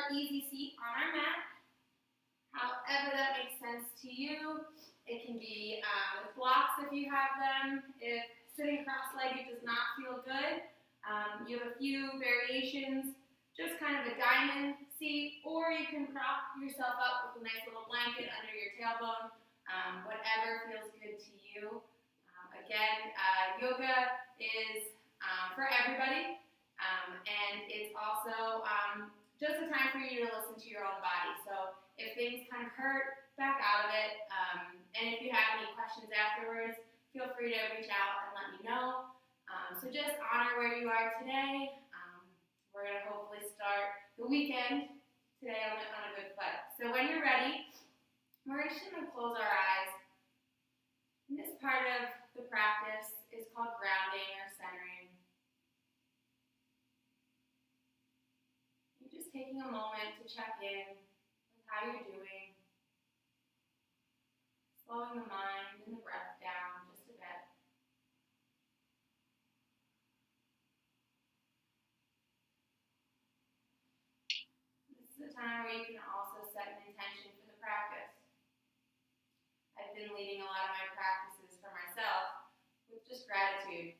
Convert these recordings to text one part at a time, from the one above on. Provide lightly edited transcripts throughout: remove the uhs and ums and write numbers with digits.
our easy seat on our mat. However that makes sense to you. It can be with blocks if you have them. If sitting cross-legged does not feel good, you have a few variations, just kind of a diamond seat, or you can prop yourself up with a nice little blanket under your tailbone, whatever feels good to you. Again, yoga is for everybody, and it's also just a time for you to listen to your own body. So if things kind of hurt, back out of it. And if you have any questions afterwards, feel free to reach out and let me know. So just honor where you are today. We're going to hopefully start the weekend today on a good foot. So when you're ready, we're just going to close our eyes. And this part of the practice is called grounding or centering. You're just taking a moment to check in with how you're doing. Slowing the mind and the breath down just a bit. This is a time where you can also set an intention for the practice. I've been leading a lot of my practices for myself with just gratitude.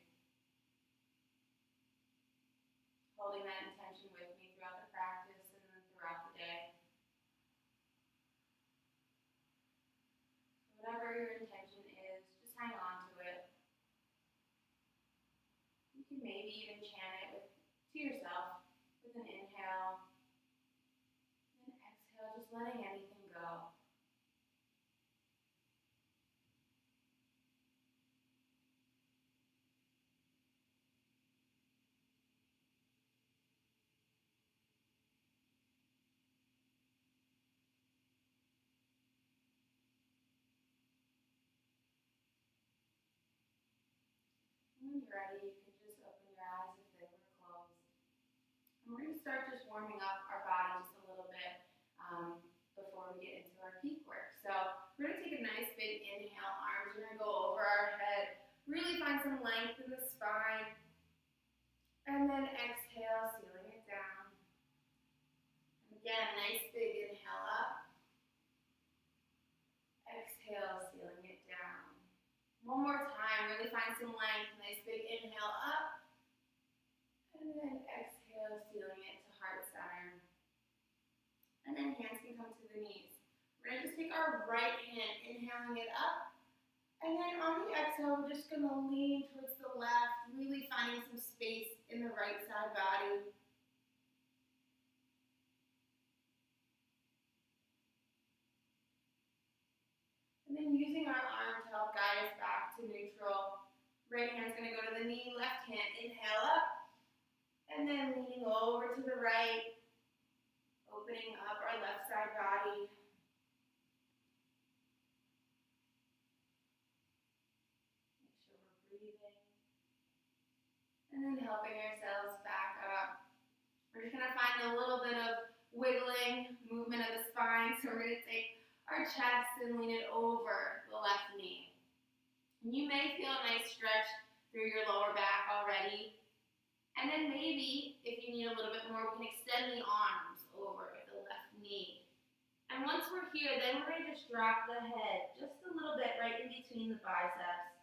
Holding that intention with me throughout the practice and then throughout the day. Whatever your intention is, just hang on to it. You can maybe even chant it to yourself with an inhale and an exhale, just letting anything go. When you're ready, you can just open your eyes if they were closed. And we're going to start just warming up our body just a little bit before we get into our peak work. So we're going to take a nice big inhale. Arms are going to go over our head. Really find some length in the spine. And then exhale, sealing it down. And again, nice big inhale up. Exhale, sealing it down. One more time, really find some length. Nice big inhale up. And then exhale, sealing it to heart center. And then hands can come to the knees. We're going to just take our right hand, inhaling it up. And then on the exhale, we're just going to lean towards the left, really finding some space in the right side body. And then using our arm to help guide us back to neutral. Right hand's going to go to the knee, left hand, inhale up. And then leaning over to the right, opening up our left side body. Make sure we're breathing. And then helping ourselves back up. We're just going to find a little bit of wiggling movement of the spine. So we're going to take our chest and lean it over the left knee. And you may feel a nice stretch through your lower back already. And then maybe, if you need a little bit more, we can extend the arms over the left knee. And once we're here, then we're going to just drop the head just a little bit right in between the biceps.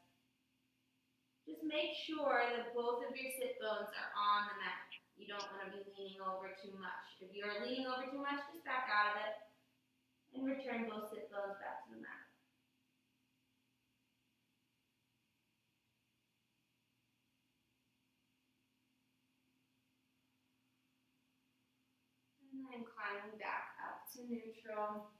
Just make sure that both of your sit bones are on the mat. You don't want to be leaning over too much. If you're leaning over too much, just back out of it and return both sit bones back to the mat. And then climbing back up to neutral.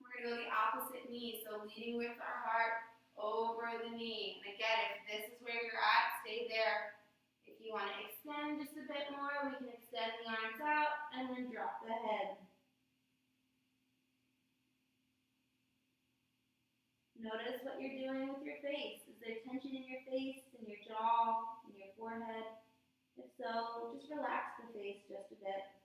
We're going to go the opposite knee, so leading with our heart over the knee. And again, if this is where you're at, stay there. If you want to extend just a bit more, we can extend the arms out and then drop the head. Notice what you're doing with your face. Is there tension in your face, in your jaw, in your forehead? If so, just relax the face just a bit.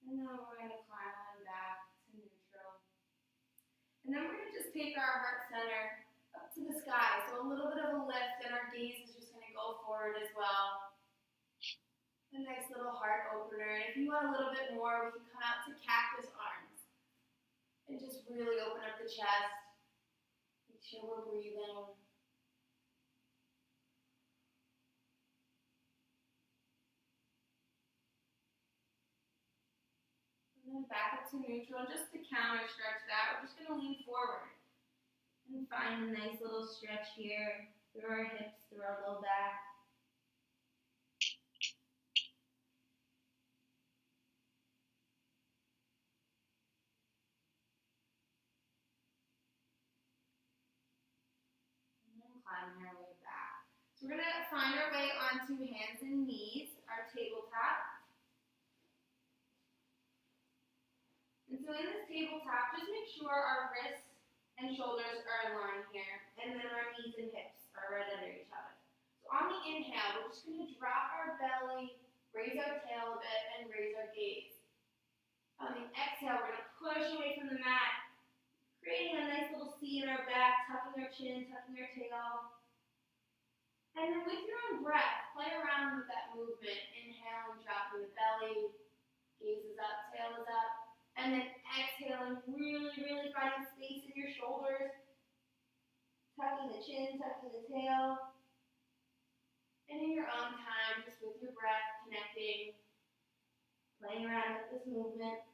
And then we're going to climb on back to neutral. And then we're going to just take our heart center up to the the sky. So a little bit of a lift, and our gaze is just going to go forward as well. A nice little heart opener. And if you want a little bit more, we can come out to cactus arms and just really open up the chest. Make sure we're breathing. And then back up to neutral. Just to counter stretch that, we're just going to lean forward and find a nice little stretch here through our hips, through our low back. Climbing our way back. So we're going to find our way onto hands and knees, our tabletop. And so in this tabletop, just make sure our wrists and shoulders are aligned here, and then our knees and hips are right under each other. So on the inhale, we're just going to drop our belly, raise our tail a bit, and raise our gaze. On the exhale, we're going to push away from the mat, creating a nice little C in our back, tucking our chin, tucking our tail. And then with your own breath, play around with that movement. Inhaling, dropping the belly, gaze is up, tail is up. And then exhaling, really, really finding space in your shoulders. Tucking the chin, tucking the tail. And in your own time, just with your breath, connecting, playing around with this movement.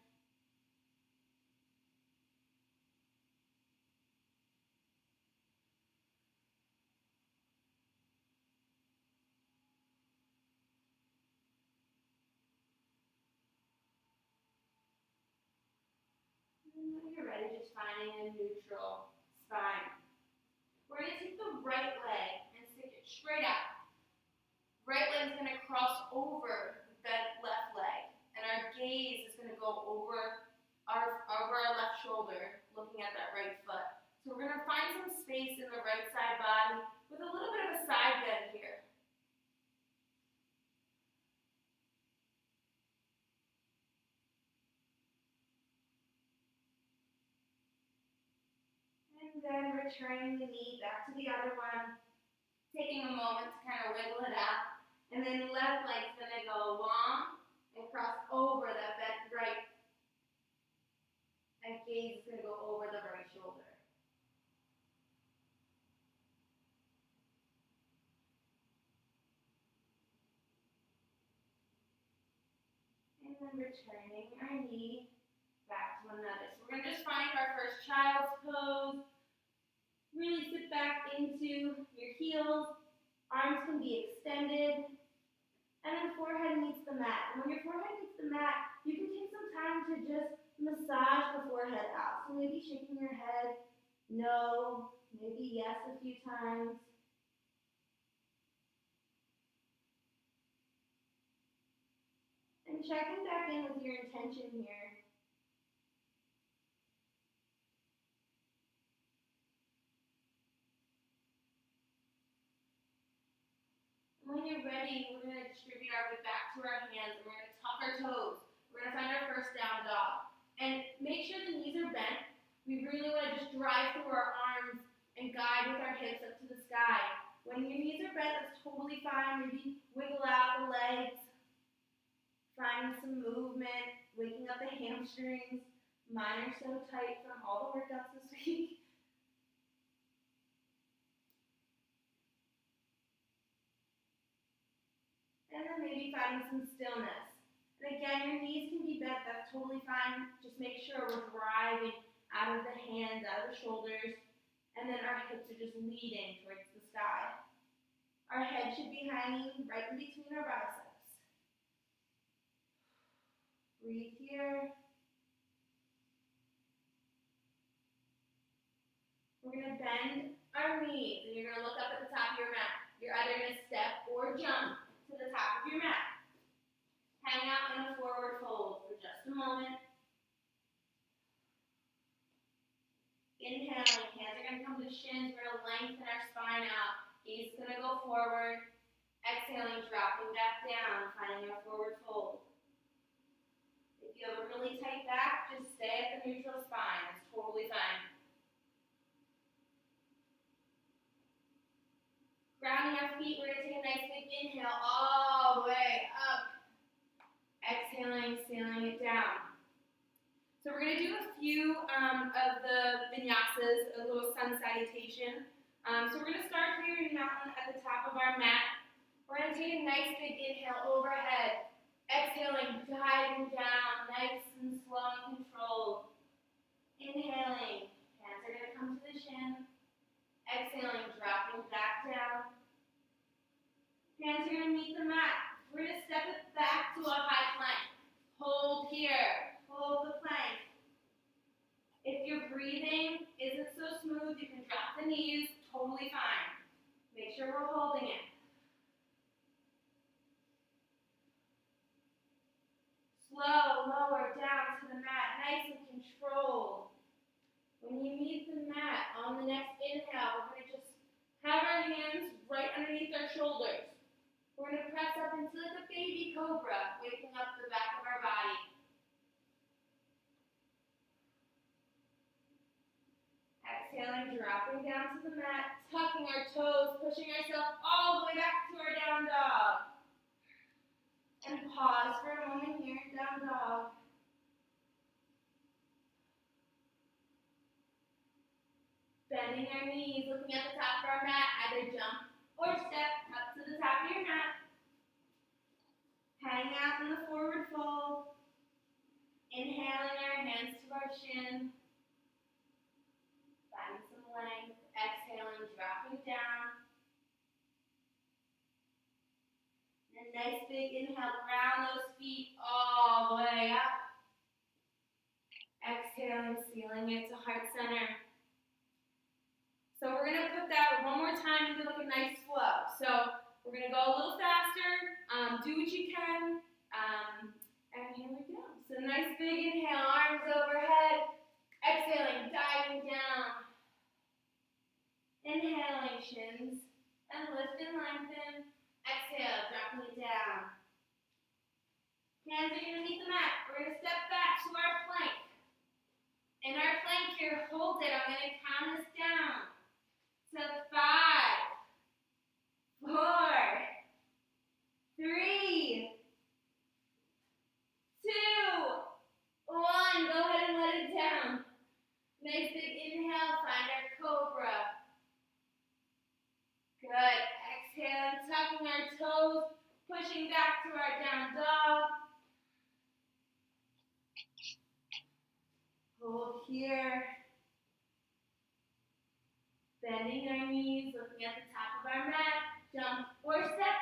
When you're ready, just finding a neutral spine. We're going to take the right leg and stick it straight out. Right leg is going to cross over the bent left leg, and our gaze is going to go over our left shoulder, looking at that right foot. So we're going to find some space in the right side body with a little bit of a side bend here. And then returning the knee back to the other one, taking a moment to kind of wiggle it out. And then left leg's going to go long and cross over that bent right. And gaze is going to go over the right shoulder. And then returning our knee back to one another. So we're going to just find our first child's pose. Really sit back into your heels. Arms can be extended. And then forehead meets the mat. And when your forehead meets the mat, you can take some time to just massage the forehead out. So maybe shaking your head, no, maybe yes a few times. And checking back in with your intention here. When you're ready, we're going to distribute our weight back to our hands, and we're going to tuck our toes. We're going to find our first down dog. And make sure the knees are bent. We really want to just drive through our arms and guide with our hips up to the sky. When your knees are bent, that's totally fine. Maybe wiggle out the legs, finding some movement, waking up the hamstrings. Mine are so tight from all the workouts this week. And then maybe finding some stillness. And again, your knees can be bent, that's totally fine. Just make sure we're driving out of the hands, out of the shoulders, and then our hips are just leading towards the sky. Our head should be hanging right in between our biceps. Breathe here. We're going to bend our knees, and you're going to look up at the top of your mat. You're either going to step or jump to the top of your mat. Hang out in a forward fold for just a moment. Inhaling, hands are going to come to shins. We're going to lengthen our spine out. Gaze is going to go forward. Exhaling, dropping back down, finding our forward fold. If you have a really tight back, just stay at the neutral spine. It's totally fine. we're going to do a few of the vinyasas, a little sun salutation. So we're going to start here in mountain at the top of our mat. We're going to take a nice big inhale overhead. Exhaling, diving down, nice and slow and controlled. Inhaling, hands are going to come to the shin. Exhaling, dropping back down. Hands are going to meet the mat. We're going to step it back to a high plank. Hold here. Hold the plank. If your breathing isn't so smooth, you can drop the knees. Totally fine. Make sure we're holding it. Slow, lower down to the mat. Nice and controlled. When you meet the mat on the next inhale, we're going to just have our hands right underneath our shoulders. We're going to press up into like a baby cobra, waking up the back of our body. Exhaling, dropping down to the mat, tucking our toes, pushing ourselves all the way back to our down dog. And pause for a moment here, down dog. Bending our knees, looking at the top of our mat, either jump or step up to the top of your mat. Hang out in the forward fold. Inhaling our hands to our shin. Finding some length. Exhaling, dropping down. And a nice big inhale, ground those feet all the way up. Exhaling, sealing it to heart center. So we're going to put that one more time into like a nice flow. So we're going to go a little faster. Do what you can. And here we go. So nice big inhale, arms overhead. Exhaling, diving down. Inhaling, shins. And lift and lengthen. Exhale, dropping it down. Hands are going to meet the mat. We're going to step back to our plank. In our plank here, hold it. I'm going to count us down. So 5, 4, 3, 2, 1. Go ahead and let it down. Nice big inhale, find our cobra. Good. Exhale, tucking our toes, pushing back to our down dog. Hold here. Bending our knees, looking at the top of our mat. Jump or step.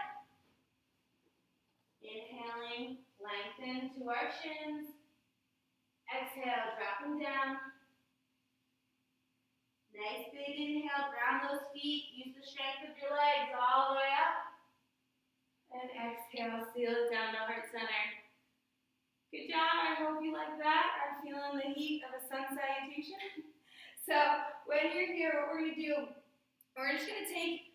Inhaling, lengthen to our shins. Exhale, dropping down. Nice big inhale, ground those feet. Use the strength of your legs all the way up. And exhale, seal it down to heart center. Good job, I hope you like that. I'm feeling the heat of a sun salutation. So when you're here, what we're going to do, we're just going to take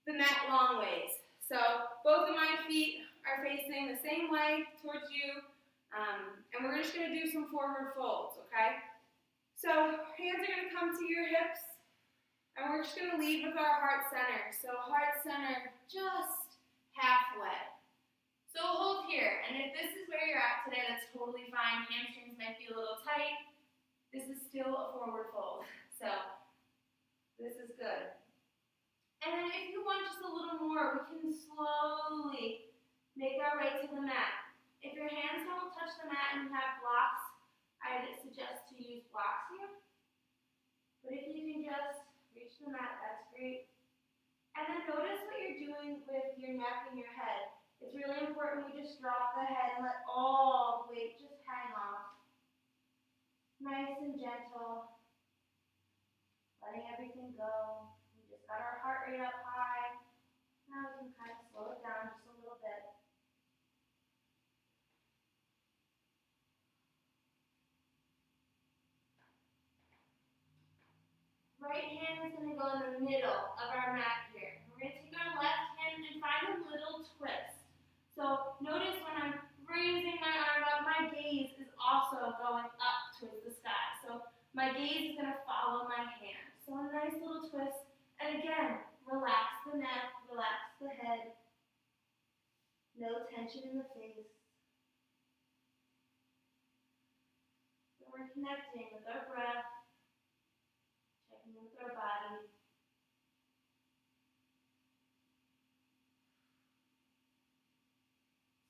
the mat long ways. So both of my feet are facing the same way towards you. And we're just going to do some forward folds, okay? So hands are going to come to your hips. And we're just going to lead with our heart center. So heart center just halfway. So hold here. And if this is where you're at today, that's totally fine. Hamstrings might be a little tight. This is still a forward fold, so this is good. And then if you want just a little more, we can slowly make our way to the mat. If your hands don't touch the mat and you have blocks, I suggest to use blocks here. But if you can just reach the mat, that's great. And then notice what you're doing with your neck and your head. It's really important we just drop the head and let all the weight just hang off. Nice and gentle, letting everything go. We just got our heart rate up high. Now we can kind of slow it down just a little bit. Right hand is going to go in the middle of our mat here. We're going to take our left hand and find a little twist. So notice when I'm raising my arm up, my gaze is also going up towards the sky. So my gaze is going to follow my hand. So a nice little twist. And again, relax the neck, relax the head. No tension in the face. So we're connecting with our breath, checking in with our body.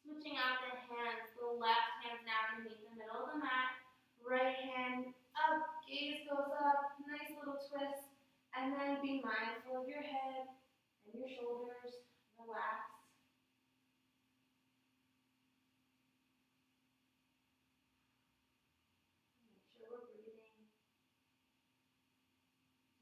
Switching out the hands, the left hand's now going to meet the middle of the mat. Right hand up, gaze goes up, nice little twist. And then be mindful of your head and your shoulders. Relax. Make sure we're breathing.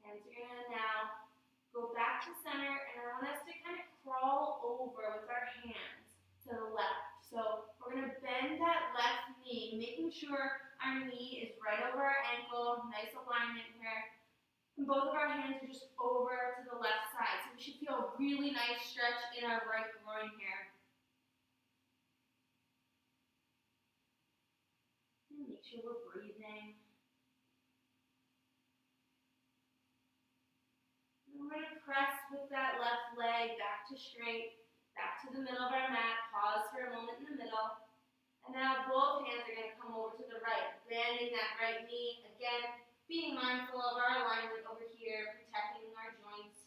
Hands are going to now go back to center, and I want us to kind of crawl over with our hands to the left. So we're going to bend that left knee, making sure our knee is right over our ankle, nice alignment here. And both of our hands are just over to the left side. So we should feel a really nice stretch in our right groin here. And make sure we're breathing. And we're going to press with that left leg back to straight. Back to the middle of our mat, pause for a moment in the middle. And now both hands are going to come over to the right, bending that right knee. Again, being mindful of our alignment over here, protecting our joints.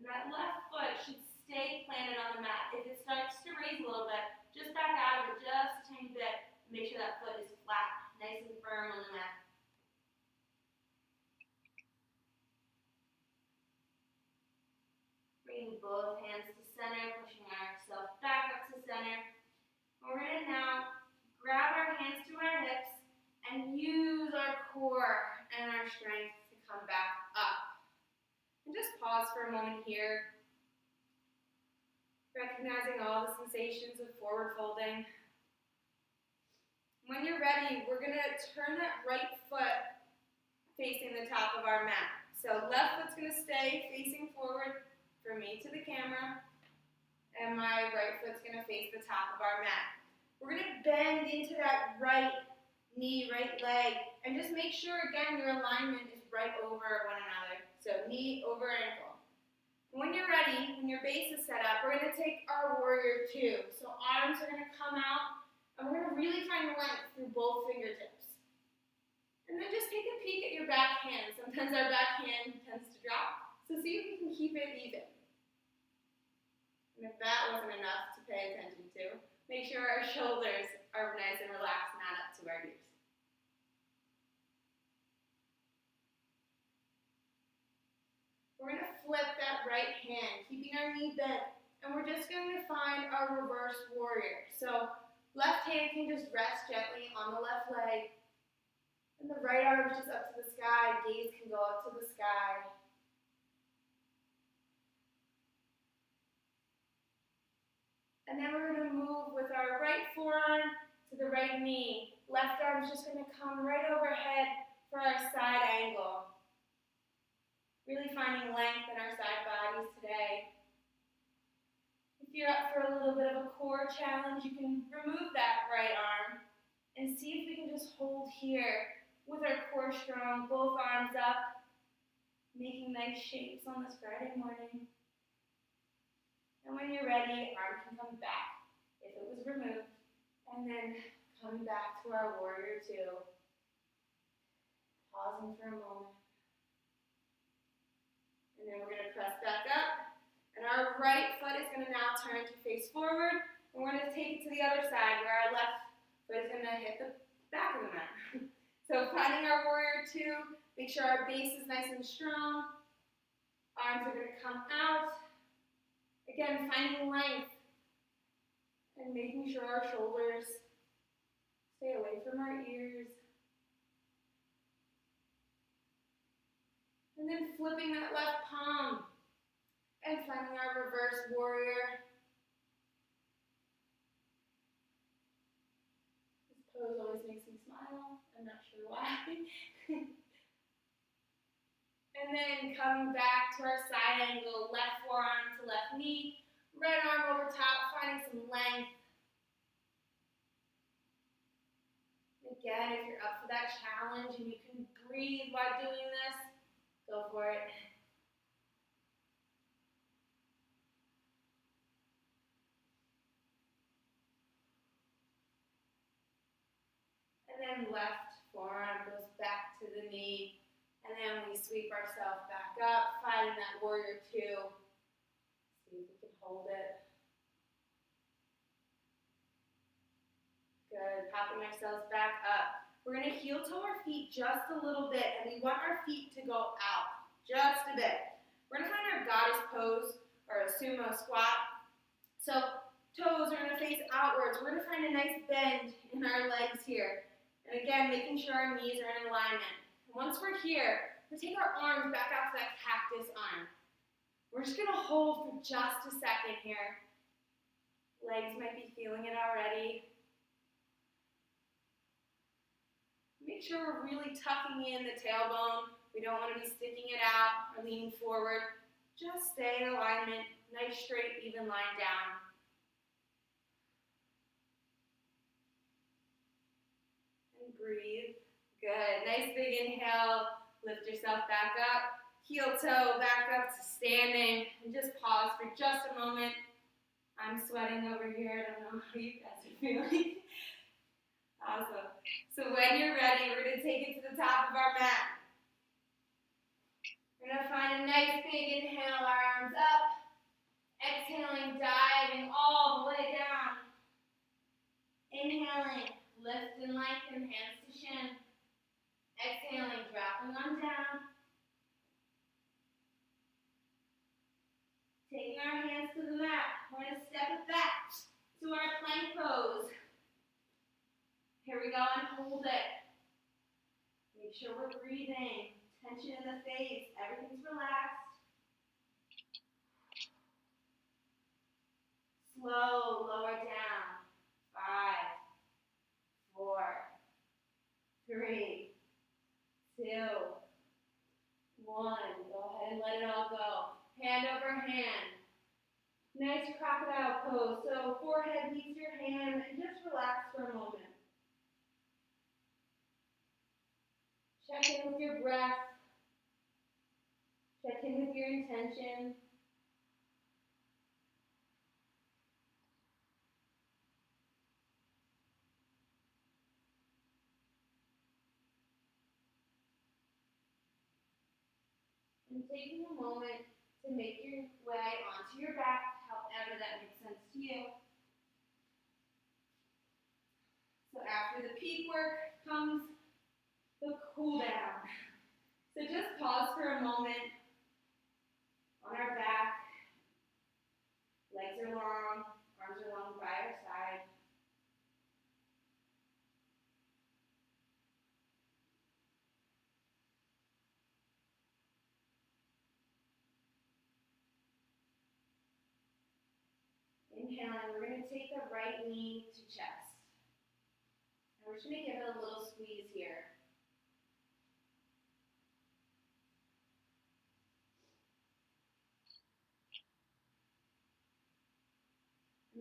And that left foot should stay planted on the mat. If it starts to raise a little bit, just back out of it just a tiny bit. Make sure that foot is flat, nice and firm on the mat. Bringing both hands to center, pushing ourselves back up to center. We're going to now grab our hands to our hips and use our core and our strength to come back up. And just pause for a moment here, recognizing all the sensations of forward folding. When you're ready, we're going to turn that right foot facing the top of our mat. So left foot's going to stay facing forward for me to the camera, and my right foot's going to face the top of our mat. We're going to bend into that right knee, right leg, and just make sure, again, your alignment is right over one another. So knee over ankle. And when you're ready, when your base is set up, we're going to take our warrior two. So arms are going to come out, and we're going to really find length through both fingertips. And then just take a peek at your back hand. Sometimes our back hand tends to drop. So see if you can keep it even. And if that wasn't enough to pay attention to, make sure our shoulders are nice and relaxed, not up to our ears. We're going to flip that right hand, keeping our knee bent. And we're just going to find our reverse warrior. So left hand can just rest gently on the left leg. And the right arm is just up to the sky. Gaze can go up to the sky. And then we're going to move with our right forearm to the right knee. Left arm is just going to come right overhead for our side angle. Really finding length in our side bodies today. If you're up for a little bit of a core challenge, you can remove that right arm and see if we can just hold here with our core strong, both arms up, making nice shapes on this Friday morning. And when you're ready, arm can come back if it was removed. And then coming back to our warrior two. Pausing for a moment. And then we're going to press back up. And our right foot is going to now turn to face forward. And we're going to take it to the other side where our left foot is going to hit the back of the mat. So finding our warrior two, make sure our base is nice and strong. Arms are going to come out. Again, finding length and making sure our shoulders stay away from our ears. And then flipping that left palm and finding our reverse warrior. This pose always makes me smile. I'm not sure why. And then coming back to our side angle, left forearm to left knee, right arm over top, finding some length. Again, if you're up for that challenge and you can breathe while doing this, go for it. And left forearm goes back to the knee. And then we sweep ourselves back up, finding that warrior two. See if we can hold it. Good, popping ourselves back up. We're gonna heel toe our feet just a little bit, and we want our feet to go out just a bit. We're gonna find our goddess pose, or a sumo squat. So toes are gonna face outwards. We're gonna find a nice bend in our legs here. And again, making sure our knees are in alignment. And once we're here, we take our arms back out to that cactus arm. We're just gonna hold for just a second here. Legs might be feeling it already. Make sure we're really tucking in the tailbone. We don't want to be sticking it out or leaning forward. Just stay in alignment. Nice, straight, even line down. And breathe. Good. Nice big inhale. Lift yourself back up. Heel toe back up to standing. And just pause for just a moment. I'm sweating over here. I don't know how you guys are feeling. Awesome. So when you're ready, we're going to take it to the top of our mat. We're going to find a nice big inhale, our arms up. Exhaling, diving all the way down. Inhaling, lift and lengthen, hands to shin. Exhaling, dropping on down. Taking our hands to the mat. We're going to step it back to our plank pose. Here we go, and hold it. Make sure we're breathing. Tension in the face. Everything's relaxed. Slow, lower down. 5, 4, 3, 2, 1. Go ahead and let it all go. Hand over hand. Nice crocodile pose. So forehead meets your hand, and just relax for a moment. Check in with your breath. Check in with your intention. And taking a moment to make your way onto your back, however that makes sense to you. So after the peak work comes the cool down. So just pause for a moment on our back. Legs are long, arms are long by our side. Inhaling, we're going to take the right knee to chest. And we're just going to give it a little squeeze here.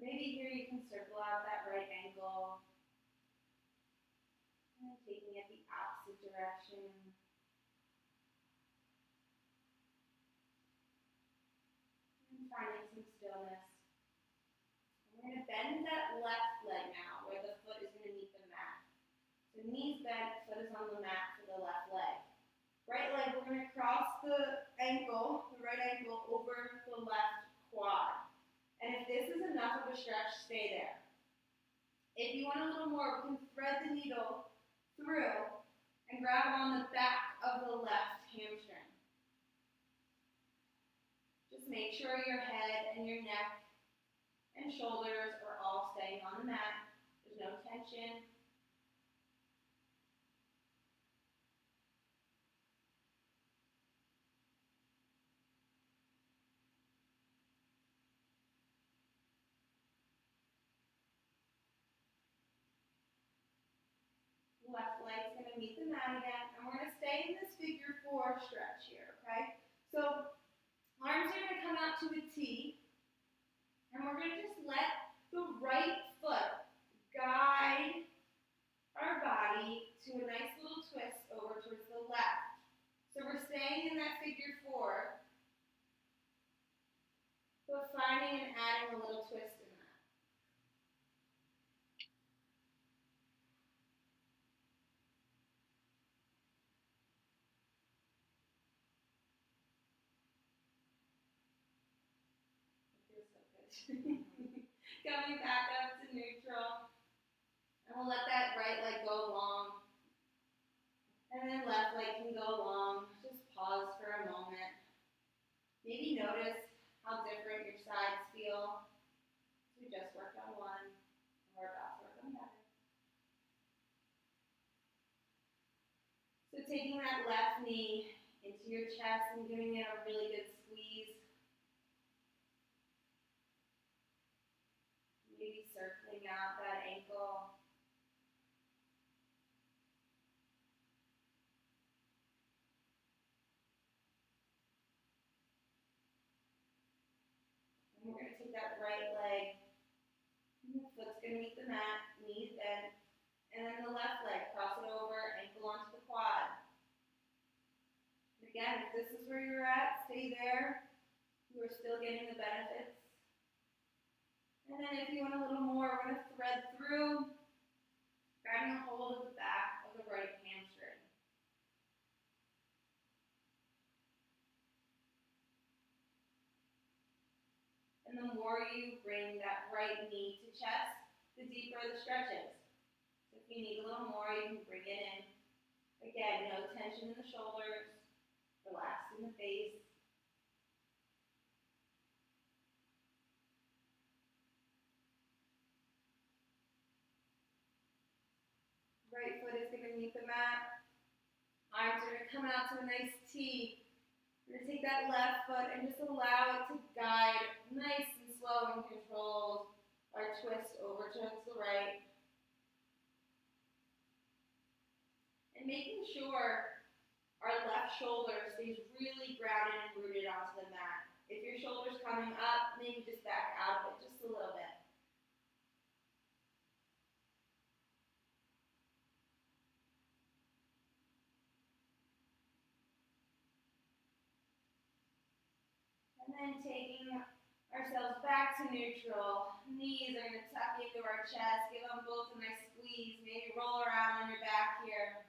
Maybe here you can circle out that right ankle. And taking it the opposite direction. And finding some stillness. We're going to bend that left leg now, where the foot is going to meet the mat. So knees bent, foot is on the mat for the left leg. Right leg, we're going to cross the ankle, the right ankle, over the left quad. And if this is enough of a stretch, stay there. If you want a little more, we can thread the needle through and grab on the back of the left hamstring. Just make sure your head and your neck and shoulders are all staying on the mat. There's no tension. Left leg's going to meet the mat again, and we're going to stay in this figure 4 stretch here, okay? So arms are going to come out to a T, and we're going to just let the right foot guide our body to a nice little twist over towards the left. So we're staying in that figure 4, but finding and adding a little twist in that. Coming back up to neutral. And we'll let that right leg go long. And then left leg can go long. Just pause for a moment. Maybe notice how different your sides feel. We just worked on one, and we're about to work on the other. So taking that left knee into your chest and giving it a really good squeeze. Maybe circling out that ankle. And we're going to take that right leg, and the foot's going to meet the mat, knees bent, and then the left leg, cross it over, ankle onto the quad. And again, if this is where you're at, stay there. You are still getting the benefits. And then if you want a little more, we're going to thread through, grabbing a hold of the back of the right hamstring. And the more you bring that right knee to chest, the deeper the stretch is. So if you need a little more, you can bring it in. Again, no tension in the shoulders, relaxed in the face. Right foot is going to meet the mat. Arms are going to come out to a nice T. We're going to take that left foot and just allow it to guide nice and slow and controlled our twist over towards the right. And making sure our left shoulder stays really grounded and rooted onto the mat. If your shoulder's coming up, maybe just back out of it just a little bit. And then taking ourselves back to neutral. Knees are going to tuck into our chest. Give them both a nice squeeze. Maybe roll around on your back here.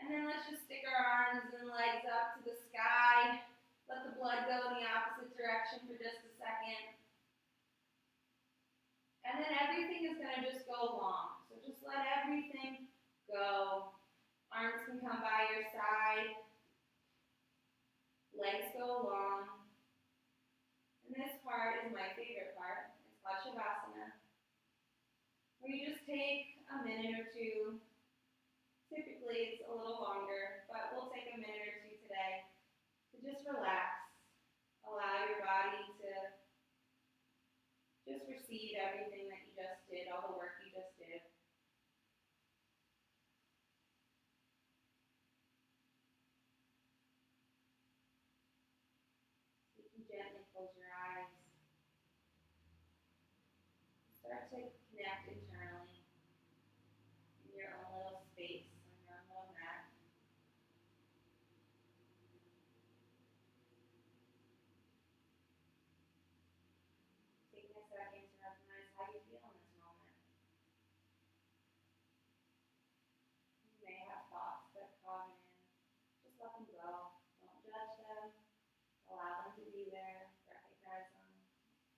And then let's just stick our arms and legs up to the sky. Let the blood go in the opposite direction for just a second. And then everything is going to just go long. So just let everything go. Arms can come by your side. Legs go long. And this part is my favorite part. It's called Shavasana. Where you just take a minute or two. Typically it's a little longer, but we'll take a minute or two today to just relax. Allow your body to just receive everything that you just did, all the work you just did. You can gently close your eyes. Start to connect internally in your own little space, on your own little mat. Taking a second to recognize how you feel in this moment. You may have thoughts that come in. Just let them go. Don't judge them. Allow them to be there. Recognize them.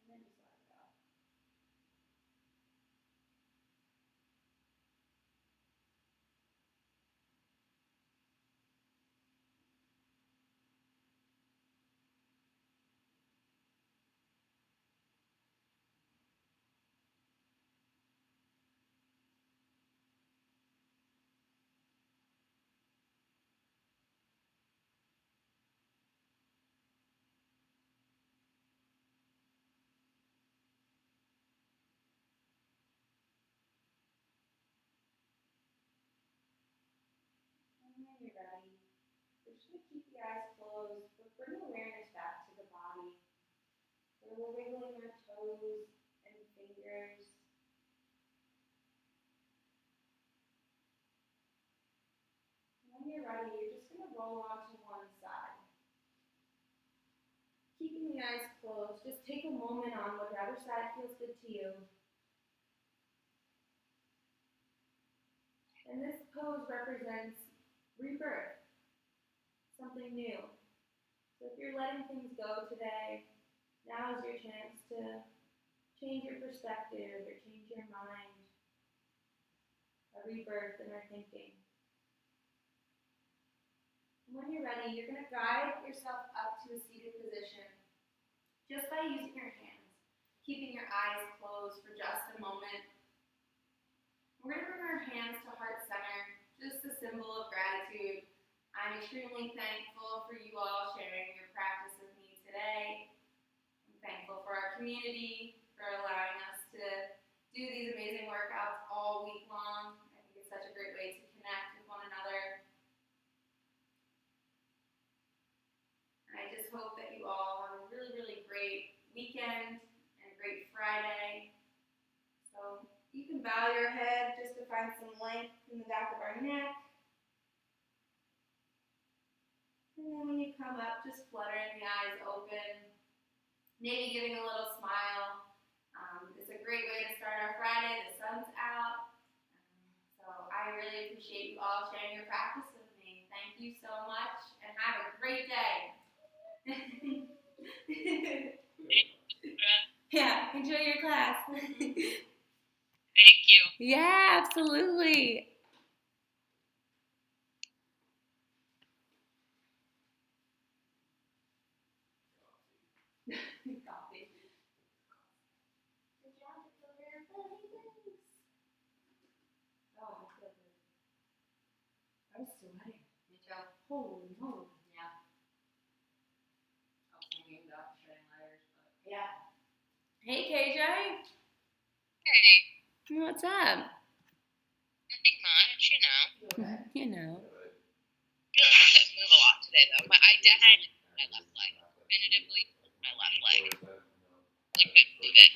And then just let it go. And when you're ready, we're just going to keep the eyes closed, but bring awareness back to the body. Where we're wiggling our toes and fingers. When you're ready, you're just going to roll onto one side. Keeping the eyes closed, just take a moment on whatever side feels good to you. And this pose represents rebirth, something new. So So if you're letting things go today, now is your chance to change your perspective or change your mind, a rebirth in our thinking. And when you're ready, you're going to guide yourself up to a seated position just by using your hands, keeping your eyes closed for just a moment. We're going to bring our hands to heart center, just a symbol of gratitude. I'm extremely thankful for you all sharing your practice with me today. I'm thankful for our community, for allowing us to do these amazing workouts all week long. I think it's such a great way to connect with one another. And I just hope that you all have a really, really great weekend and a great Friday. So you can bow your head just to find some length in the back of our neck. And then when you come up, just fluttering the eyes open, maybe giving a little smile. It's a great way to start our Friday. The sun's out. So I really appreciate you all sharing your practice with me. Thank you so much, and have a great day. Yeah, enjoy your class. Thank you. Yeah, absolutely. Coffee. Good job, Dakota. Thanks. Oh, I feel good. I was sweating. Me too. Holy moly. Yeah. I was thinking about shedding layers, but. Yeah. Hey, KJ. Hey. What's up? Nothing much, you know. Okay. You know. Move a lot today, though. I definitely my left leg. Definitively my left leg. Like, couldn't move it.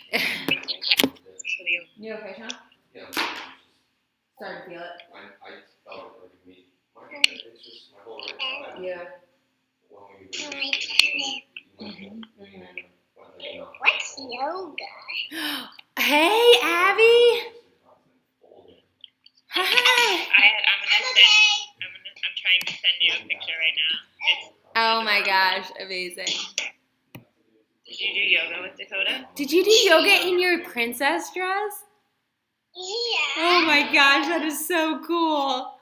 You okay, Sean? Yeah. Starting to feel it. I felt it like me. It's just my whole right side. Yeah. What's yoga? Hey, Abby. Hi. I'm trying to send you a picture right now. Oh my gosh, amazing. Did you do yoga with Dakota? Did you do yoga in your princess dress? Yeah. Oh my gosh, that is so cool.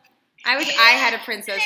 I wish I had a princess